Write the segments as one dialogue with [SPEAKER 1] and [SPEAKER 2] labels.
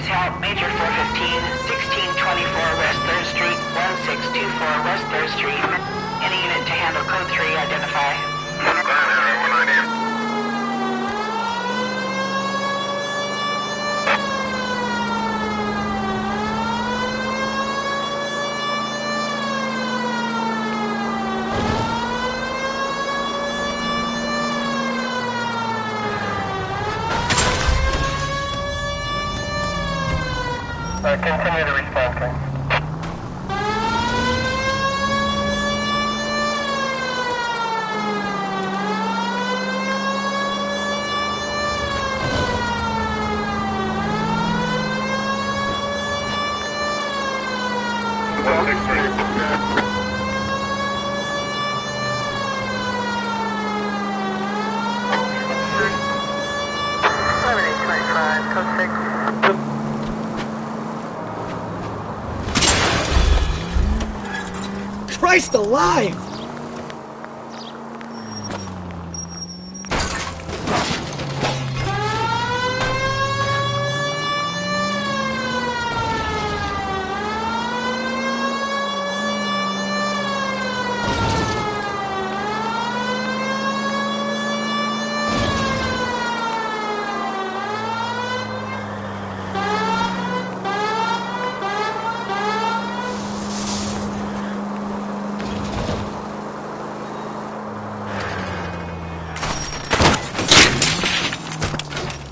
[SPEAKER 1] needs help? Major 415, 1624 West 3rd Street, 1624 West 3rd Street. Any unit to handle code 3, identify. 190.
[SPEAKER 2] Continue to respond, King.
[SPEAKER 3] Christ alive!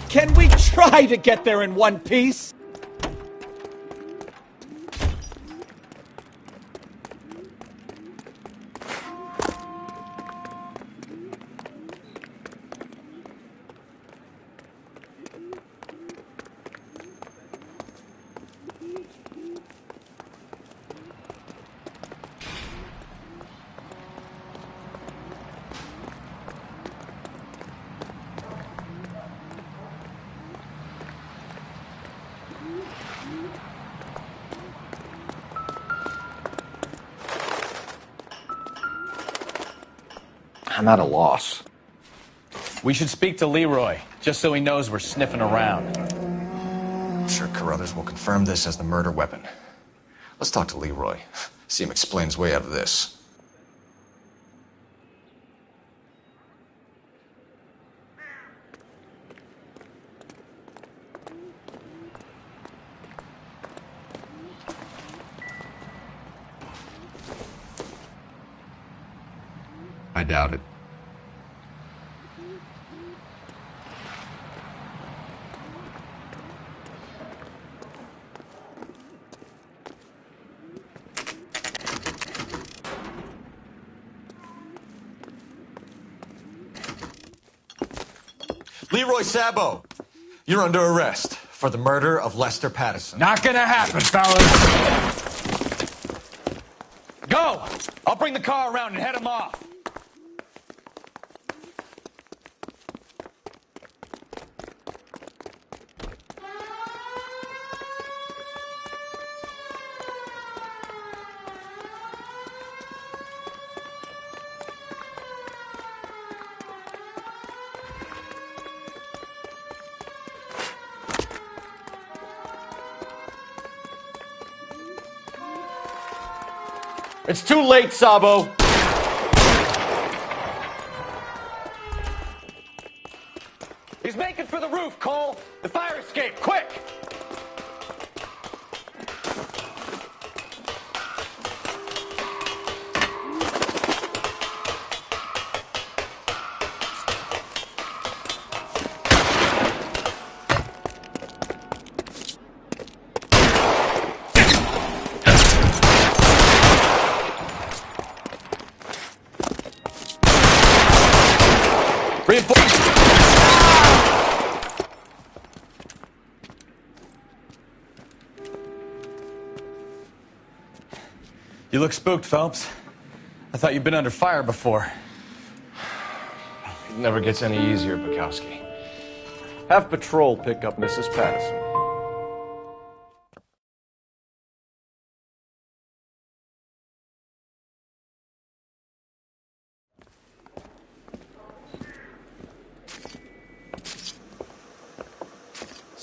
[SPEAKER 3] Can we try to get there in one piece?
[SPEAKER 4] I'm at a loss.
[SPEAKER 5] We should speak to Leroy, just so he knows we're sniffing around.
[SPEAKER 4] I'm sure Carruthers will confirm this as the murder weapon. Let's talk to Leroy. See him explain his way out of this. I doubt it. Leroy Sabo, you're under arrest for the murder of Lester Patterson.
[SPEAKER 5] Not gonna happen, fellas. Go! I'll bring the car around and head him off. It's too late, Sabo. He's making for the roof, Cole. The fire escape, quick! You look spooked, Phelps. I thought you'd been under fire before.
[SPEAKER 6] It never gets any easier, Bukowski. Have patrol pick up Mrs. Patterson.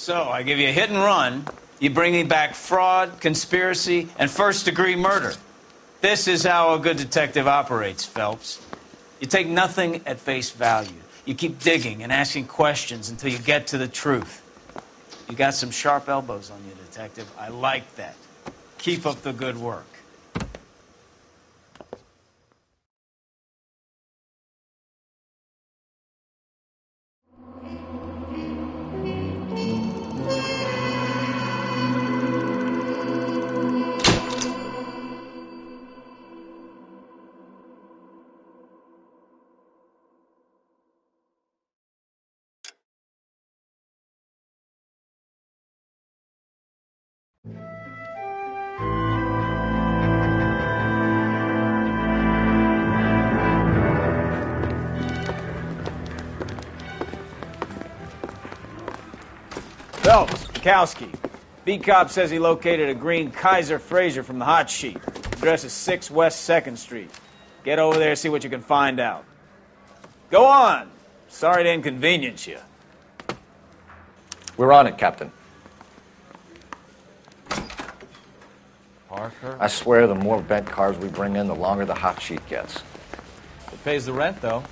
[SPEAKER 7] So, I give you a hit and run. You bring me back fraud, conspiracy, and first-degree murder. This is how a good detective operates, Phelps. You take nothing at face value. You keep digging and asking questions until you get to the truth. You got some sharp elbows on you, detective. I like that. Keep up the good work. Phelps, Bukowski. B-Cop says he located a green Kaiser Fraser from the hot sheet. Address is 6 West 2nd Street. Get over there, see what you can find out. Go on. Sorry to inconvenience you.
[SPEAKER 6] We're on it, Captain.
[SPEAKER 5] Parker?
[SPEAKER 6] I swear the more bent cars we bring in, the longer the hot sheet gets.
[SPEAKER 5] It pays the rent, though.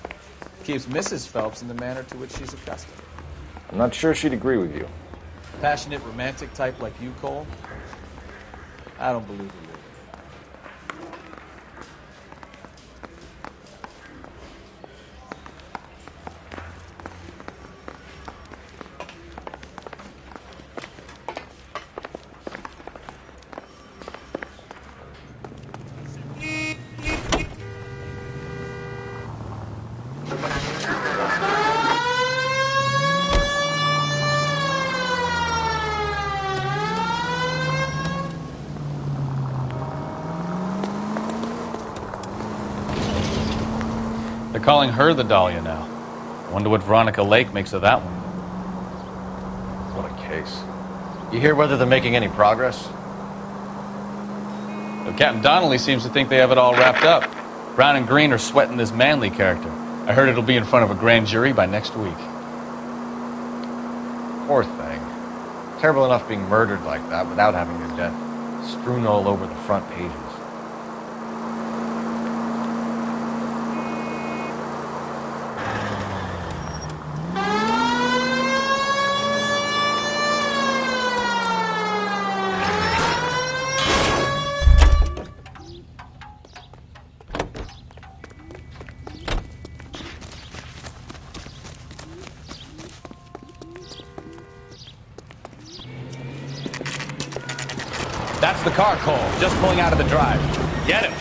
[SPEAKER 5] Keeps Mrs. Phelps in the manner to which she's accustomed.
[SPEAKER 6] I'm not sure she'd agree with you.
[SPEAKER 5] Passionate, romantic type like you, Cole? I don't believe it. They're calling her the Dahlia now. I wonder what Veronica Lake makes of that one.
[SPEAKER 6] What a case. You hear whether they're making any progress?
[SPEAKER 5] Well, Captain Donnelly seems to think they have it all wrapped up. Brown and Green are sweating this Manley character. I heard it'll be in front of a grand jury by next week.
[SPEAKER 6] Poor thing. Terrible enough being murdered like that without having her death strewn all over the front pages.
[SPEAKER 5] That's the car, Cole. Just pulling out of the drive. Get him.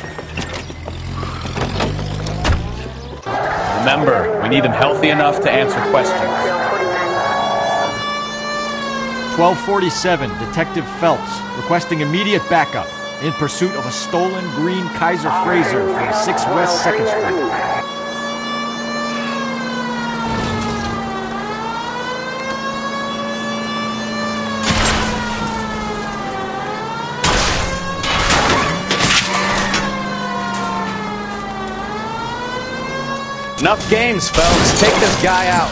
[SPEAKER 5] Remember, we need him healthy enough to answer questions.
[SPEAKER 3] 1247, Detective Phelps, requesting immediate backup in pursuit of a stolen green Kaiser Fraser from 6 West 2nd Street.
[SPEAKER 7] Enough games, Phelps. Take this guy out.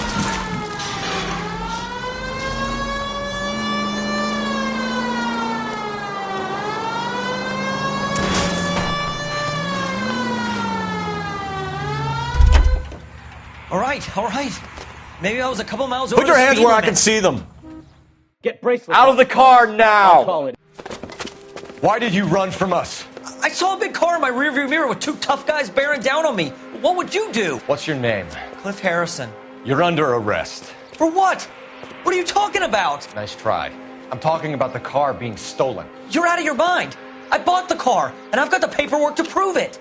[SPEAKER 8] All right. Maybe I was a couple miles over.
[SPEAKER 6] Put your hands where I can see them.
[SPEAKER 3] Get bracelets.
[SPEAKER 6] Out of the car now!
[SPEAKER 3] Call it.
[SPEAKER 6] Why did you run from us?
[SPEAKER 8] I saw a big car in my rearview mirror with two tough guys bearing down on me. What would you do?
[SPEAKER 6] What's your name?
[SPEAKER 8] Cliff Harrison.
[SPEAKER 6] You're under arrest.
[SPEAKER 8] For what? What are you talking about?
[SPEAKER 6] Nice try. I'm talking about the car being stolen.
[SPEAKER 8] You're out of your mind. I bought the car, and I've got the paperwork to prove it.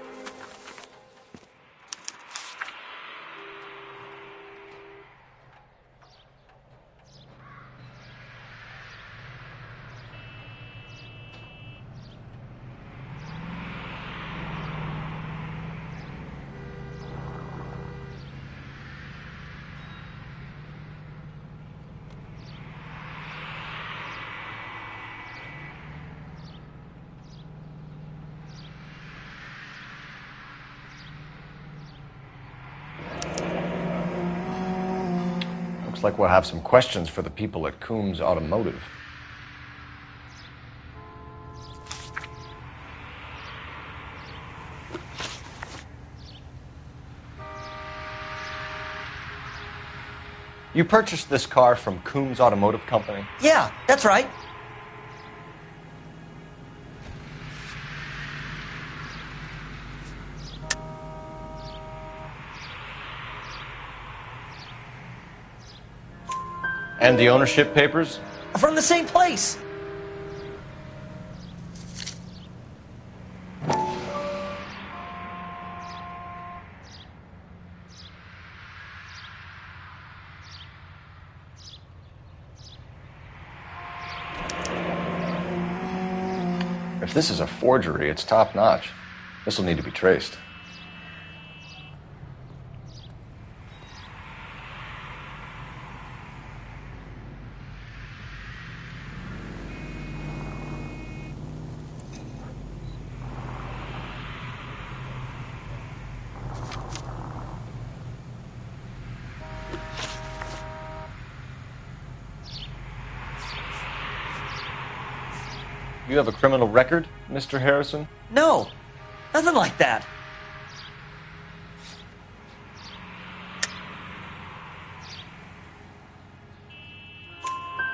[SPEAKER 6] Looks like we'll have some questions for the people at Coombs Automotive. You purchased this car from Coombs Automotive Company?
[SPEAKER 8] Yeah, that's right.
[SPEAKER 6] And the ownership papers?
[SPEAKER 8] From the same place.
[SPEAKER 6] If this is a forgery, it's top-notch. This will need to be traced. You have a criminal record, Mr. Harrison?
[SPEAKER 8] No, nothing like that.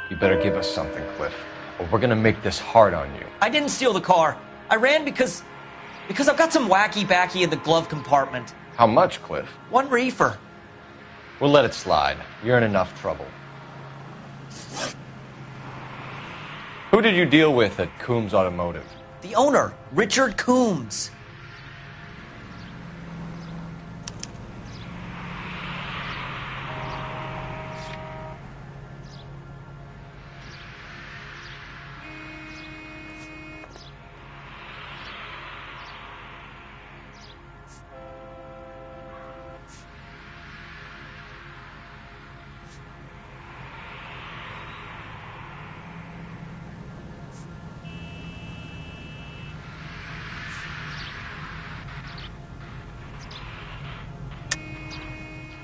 [SPEAKER 6] You better give us something, Cliff, or we're gonna make this hard on you.
[SPEAKER 8] I didn't steal the car. I ran because I've got some wacky backy in the glove compartment.
[SPEAKER 6] How much, Cliff?
[SPEAKER 8] 1 reefer.
[SPEAKER 6] We'll let it slide. You're in enough trouble. Who did you deal with at Coombs Automotive?
[SPEAKER 8] The owner, Richard Coombs.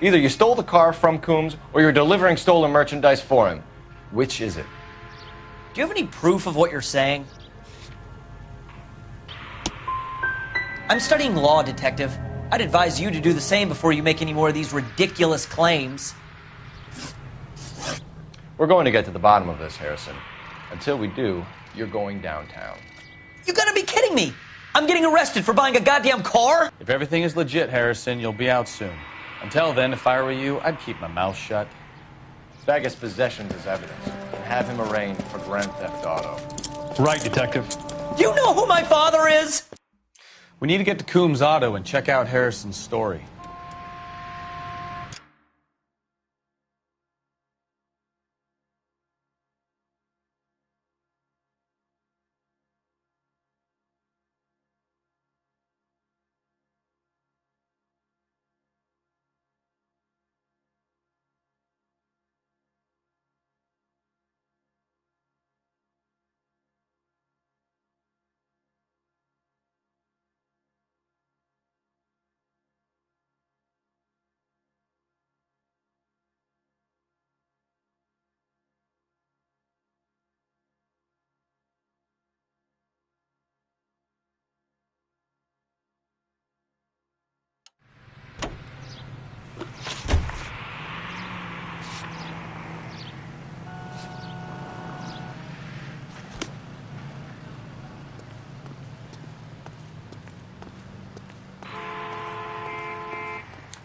[SPEAKER 6] Either you stole the car from Coombs or you're delivering stolen merchandise for him. Which is it?
[SPEAKER 8] Do you have any proof of what you're saying? I'm studying law, Detective. I'd advise you to do the same before you make any more of these ridiculous claims.
[SPEAKER 6] We're going to get to the bottom of this, Harrison. Until we do, you're going downtown.
[SPEAKER 8] You gotta be kidding me! I'm getting arrested for buying a goddamn car?
[SPEAKER 5] If everything is legit, Harrison, you'll be out soon. Until then, if I were you, I'd keep my mouth shut.
[SPEAKER 6] Bag his possessions as evidence and have him arraigned for grand theft auto.
[SPEAKER 9] Right, Detective.
[SPEAKER 8] Do you know who my father is?
[SPEAKER 5] We need to get to Coombs Auto and check out Harrison's story.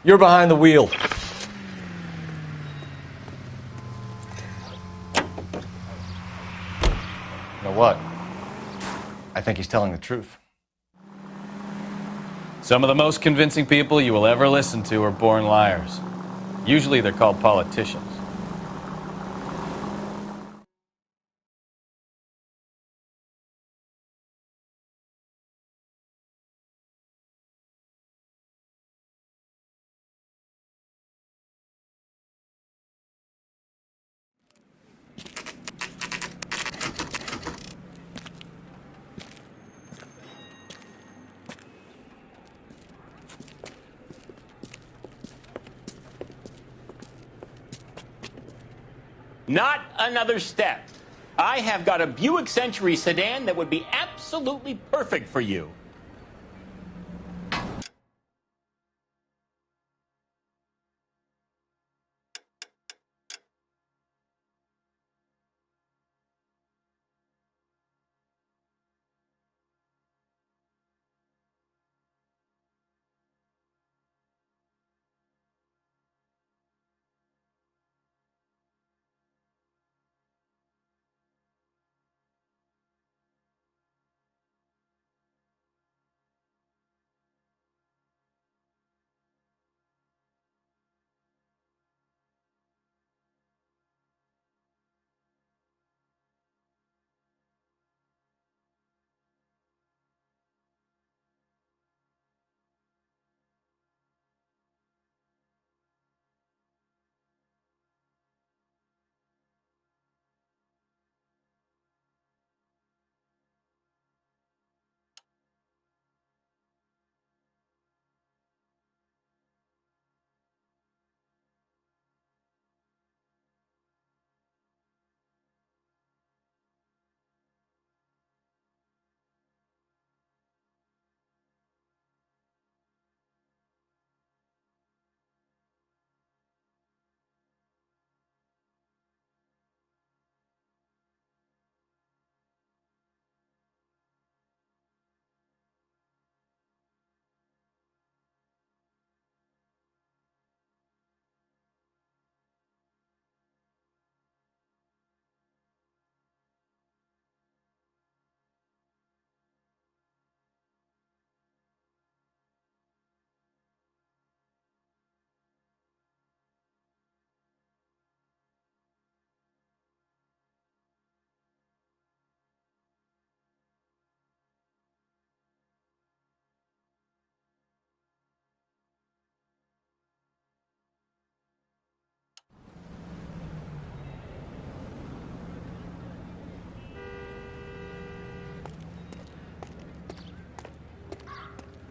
[SPEAKER 6] You're behind the wheel. You know what? I think he's telling the truth.
[SPEAKER 5] Some of the most convincing people you will ever listen to are born liars. Usually they're called politicians.
[SPEAKER 9] Not another step. I have got a Buick Century sedan that would be absolutely perfect for you.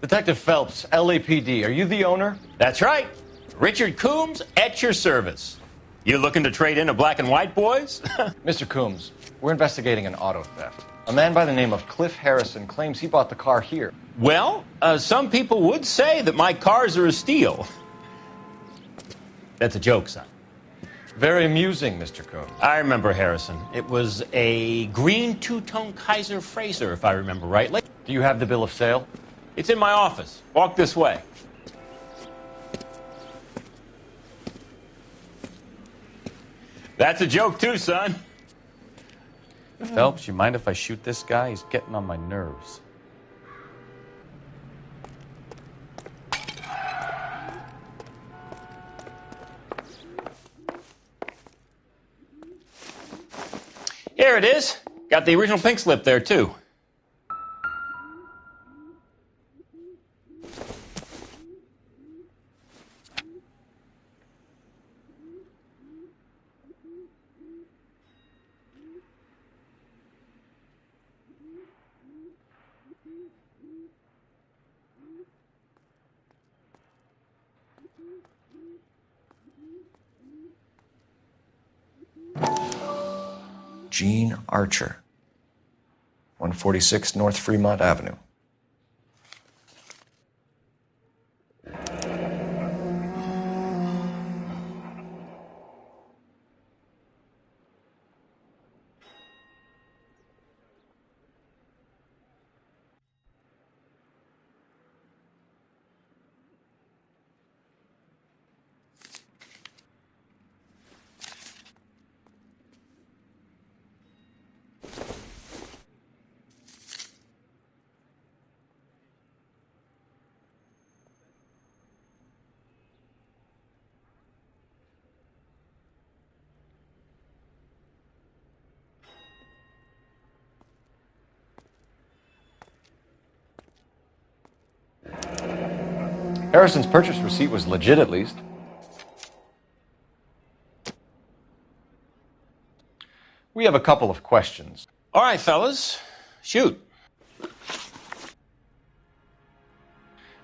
[SPEAKER 6] Detective Phelps, LAPD, are you the owner?
[SPEAKER 9] That's right. Richard Coombs at your service. You looking to trade in a black and white, boys?
[SPEAKER 6] Mr. Coombs, we're investigating an auto theft. A man by the name of Cliff Harrison claims he bought the car here.
[SPEAKER 9] Well, some people would say that my cars are a steal. That's a joke, son.
[SPEAKER 6] Very amusing, Mr. Coombs.
[SPEAKER 9] I remember Harrison. It was a green two-tone Kaiser Frazer, if I remember rightly.
[SPEAKER 6] Do you have the bill of sale?
[SPEAKER 9] It's in my office. Walk this way. That's a joke too, son.
[SPEAKER 5] Phelps, you mind if I shoot this guy? He's getting on my nerves.
[SPEAKER 9] Here it is. Got the original pink slip there, too.
[SPEAKER 4] Gene Archer, 146 North Fremont Avenue.
[SPEAKER 6] Harrison's purchase receipt was legit, at least. We have a couple of questions.
[SPEAKER 9] All right, fellas. Shoot.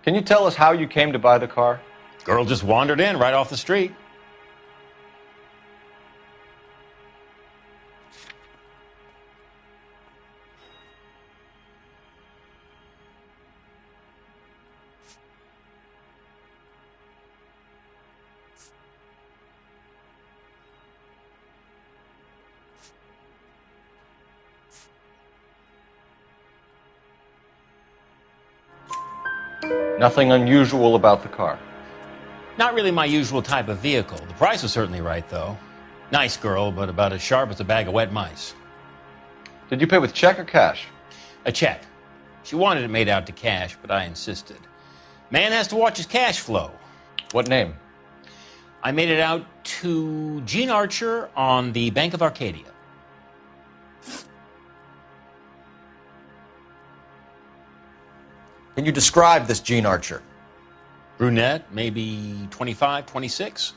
[SPEAKER 6] Can you tell us how you came to buy the car?
[SPEAKER 9] Girl just wandered in right off the street.
[SPEAKER 6] Nothing unusual about the car.
[SPEAKER 9] Not really my usual type of vehicle. The price was certainly right, though. Nice girl, but about as sharp as a bag of wet mice.
[SPEAKER 6] Did you pay with check or cash?
[SPEAKER 9] A check. She wanted it made out to cash, but I insisted. Man has to watch his cash flow.
[SPEAKER 6] What name?
[SPEAKER 9] I made it out to Gene Archer on the Bank of Arcadia.
[SPEAKER 4] Can you describe this Gene Archer?
[SPEAKER 9] Brunette, maybe 25, 26.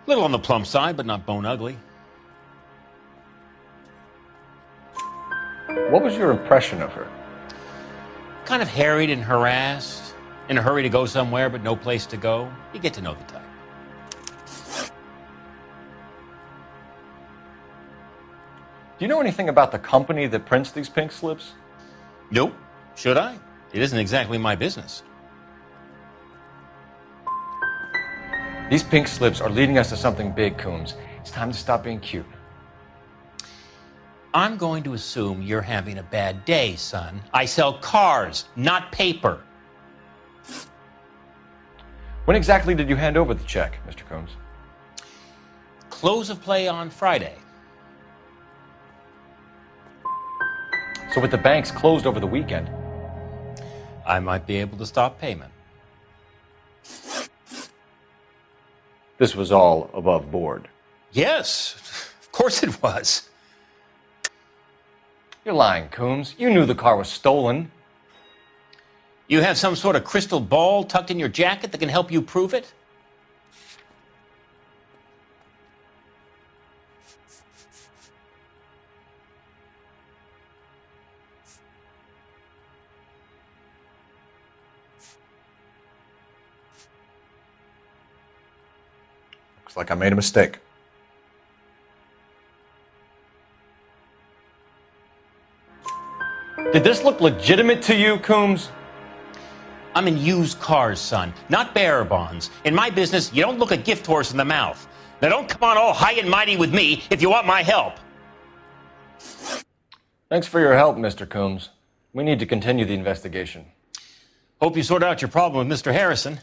[SPEAKER 9] Little on the plump side, but not bone ugly.
[SPEAKER 6] What was your impression of her?
[SPEAKER 9] Kind of harried and harassed, in a hurry to go somewhere but no place to go. You get to know the type.
[SPEAKER 6] Do you know anything about the company that prints these pink slips?
[SPEAKER 9] Nope. Should I? It isn't exactly my business.
[SPEAKER 6] These pink slips are leading us to something big, Coombs. It's time to stop being cute.
[SPEAKER 9] I'm going to assume you're having a bad day, son. I sell cars, not paper.
[SPEAKER 6] When exactly did you hand over the check, Mr. Coombs?
[SPEAKER 9] Close of play on Friday.
[SPEAKER 6] So with the banks closed over the weekend,
[SPEAKER 9] I might be able to stop payment.
[SPEAKER 6] this was all above board.
[SPEAKER 9] Yes, of course it was.
[SPEAKER 6] You're lying, Coombs. You knew the car was stolen.
[SPEAKER 9] You have some sort of crystal ball tucked in your jacket that can help you prove it?
[SPEAKER 4] Looks like I made a mistake.
[SPEAKER 6] Did this look legitimate to you, Coombs?
[SPEAKER 9] I'm in used cars, son, not bearer bonds. In my business, you don't look a gift horse in the mouth. Now don't come on all high and mighty with me if you want my help.
[SPEAKER 6] Thanks for your help, Mr. Coombs. We need to continue the investigation.
[SPEAKER 9] Hope you sort out your problem with Mr. Harrison.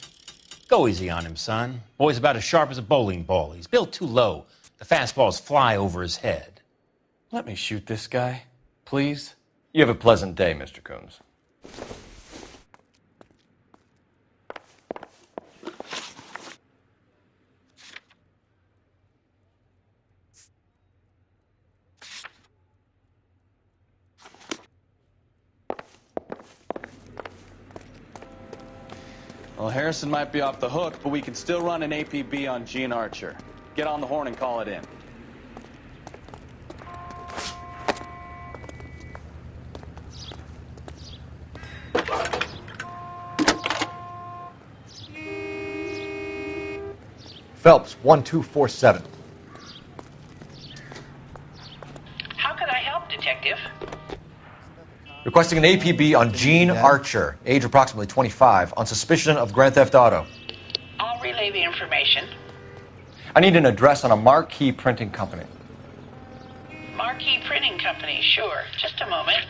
[SPEAKER 9] Go easy on him, son. Boy's about as sharp as a bowling ball. He's built too low. The fastballs fly over his head.
[SPEAKER 6] Let me shoot this guy, please. You have a pleasant day, Mr. Coombs.
[SPEAKER 5] Well, Harrison might be off the hook, but we can still run an APB on Gene Archer. Get on the horn and call it in.
[SPEAKER 3] Phelps, 1247.
[SPEAKER 1] How can I help, Detective?
[SPEAKER 4] Requesting an APB on Gene Archer, age approximately 25, on suspicion of Grand Theft Auto.
[SPEAKER 1] I'll relay the information.
[SPEAKER 6] I need an address on a marquee printing company.
[SPEAKER 1] Marquee Printing Company, sure. Just a moment.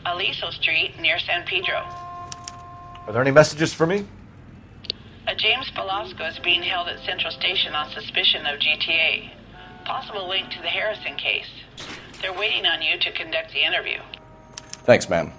[SPEAKER 1] Aliso Street, near San Pedro.
[SPEAKER 3] Are there any messages for me?
[SPEAKER 1] A James Velasco is being held at Central Station on suspicion of GTA. Possible link to the Harrison case. They're waiting on you to conduct the interview.
[SPEAKER 6] Thanks, ma'am.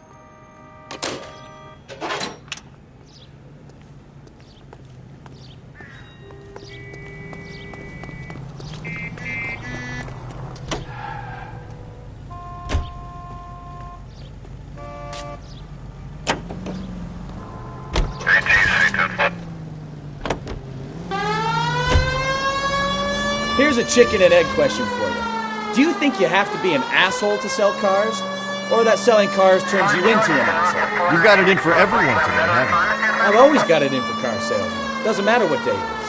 [SPEAKER 10] Here's a chicken and egg question for you. Do you think you have to be an asshole to sell cars? Or that selling cars turns you into an asshole?
[SPEAKER 3] You've got it in for everyone today, haven't you?
[SPEAKER 10] I've always got it in for car salesmen. Doesn't matter what day it is.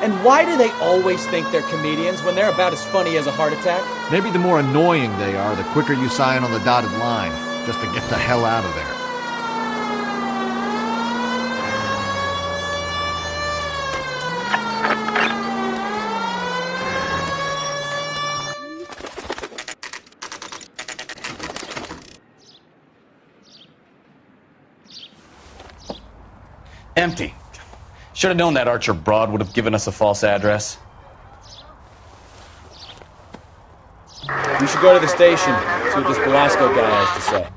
[SPEAKER 10] And why do they always think they're comedians when they're about as funny as a heart attack?
[SPEAKER 3] Maybe the more annoying they are, the quicker you sign on the dotted line, just to get the hell out of there.
[SPEAKER 5] Empty. Should have known that Archer broad would have given us a false address.
[SPEAKER 10] We should go to the station, see what this Velasco guy has to say.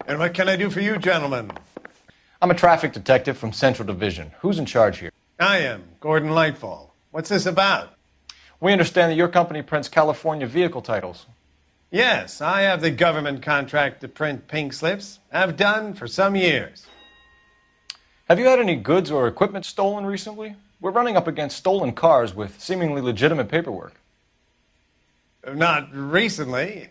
[SPEAKER 11] And what can I do for you, gentlemen?
[SPEAKER 6] I'm a traffic detective from Central Division. Who's in charge here?
[SPEAKER 11] I am, Gordon Lightfall. What's this about?
[SPEAKER 6] We understand that your company prints California vehicle titles.
[SPEAKER 11] Yes, I have the government contract to print pink slips. I've done for some years.
[SPEAKER 6] Have you had any goods or equipment stolen recently? We're running up against stolen cars with seemingly legitimate paperwork.
[SPEAKER 11] Not recently.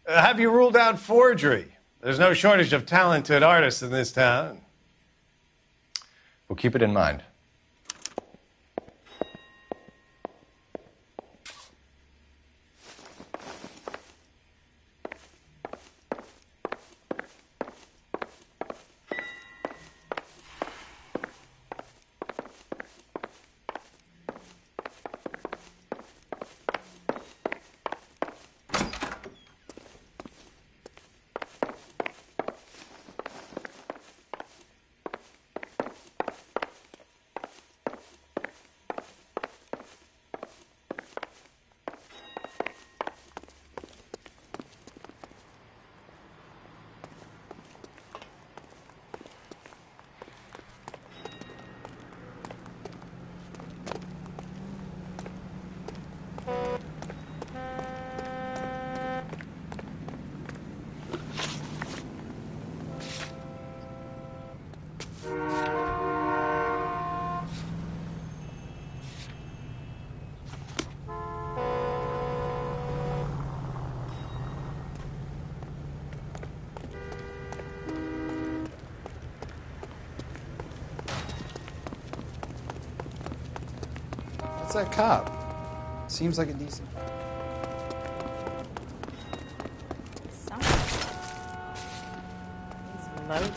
[SPEAKER 11] Have you ruled out forgery? There's no shortage of talented artists in this town.
[SPEAKER 6] We'll keep it in mind.
[SPEAKER 12] What's that cop? Seems like a decent.
[SPEAKER 13] He's loaded.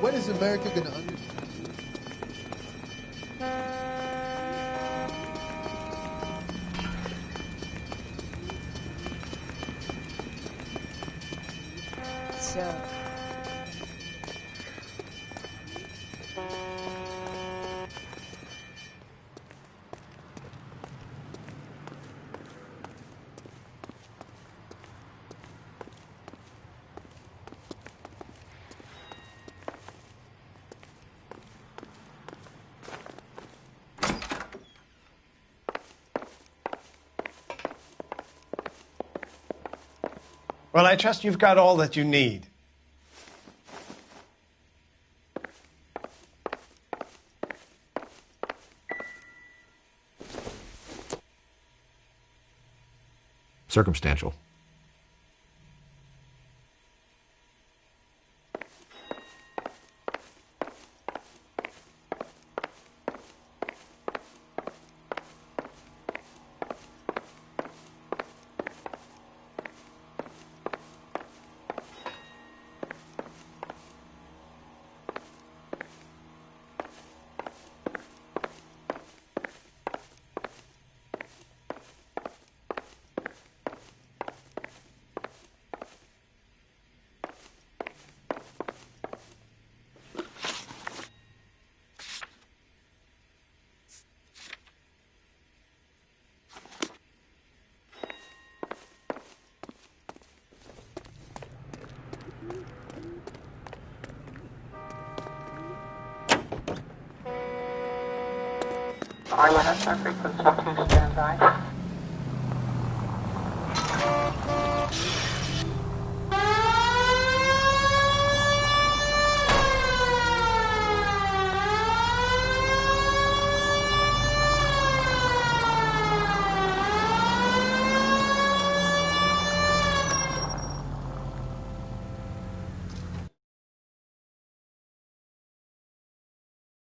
[SPEAKER 12] When is America going to understand?
[SPEAKER 11] Well, I trust you've got all that you need.
[SPEAKER 4] Circumstantial.
[SPEAKER 1] Parlor has our frequency 2 standby.